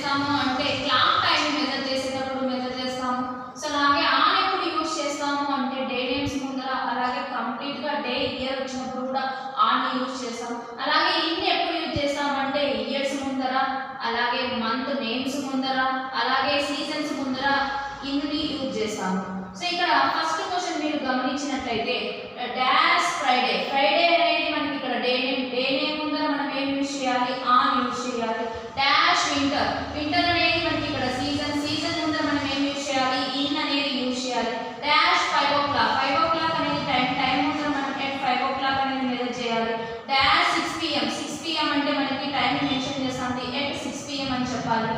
చేస్తాము అంటే clock time measure చేసేటప్పుడు మెజర్ చేస్తాము. సో అలాగే ఆన్ ఎప్పుడు యూజ్ చేస్తాము అంటే డే నేమ్స్ ముందర, అలాగే కంప్లీట్ గా డే ఇయర్ వచ్చినప్పుడు కూడా ఆన్ యూజ్ చేస్తాం. అలాగే ఇన్ ఎప్పుడు యూజ్ చేస్తామంటే ఇయర్స్ ముందర, అలాగే మంత్ నేమ్స్ ముందర, అలాగే సీజన్స్ ముందర ఇన్ని యూజ్ చేస్తాము. సో ఇక్కడ ఫస్ట్ క్వశ్చన్ మీరు గమనించినట్లయితే డాష్ ఫ్రైడే, ఫ్రైడే అనేది మనకి ఇక్కడ డే నేమ్ ముందర మనం ఏం యూజ్ చేయాలి, ఆన్ యూజ్ చేయాలి. డాష్ వింటర్, వింటర్ అనేది మనకి ఇక్కడ సీజన్, సీజన్ ముందర మనం ఏం యూజ్ చేయాలి, ఇన్ అనేది యూజ్ చేయాలి. డాష్ 5 o'clock, 5 o'clock అనేది టైం ముందర మనం 5 o'clock అనేది మెజర్ చేయాలి. డాష్ 6 pm, 6 pm అంటే మనకి టైం మెన్షన్ చేస్తాంది 6 pm అని చెప్పాలి.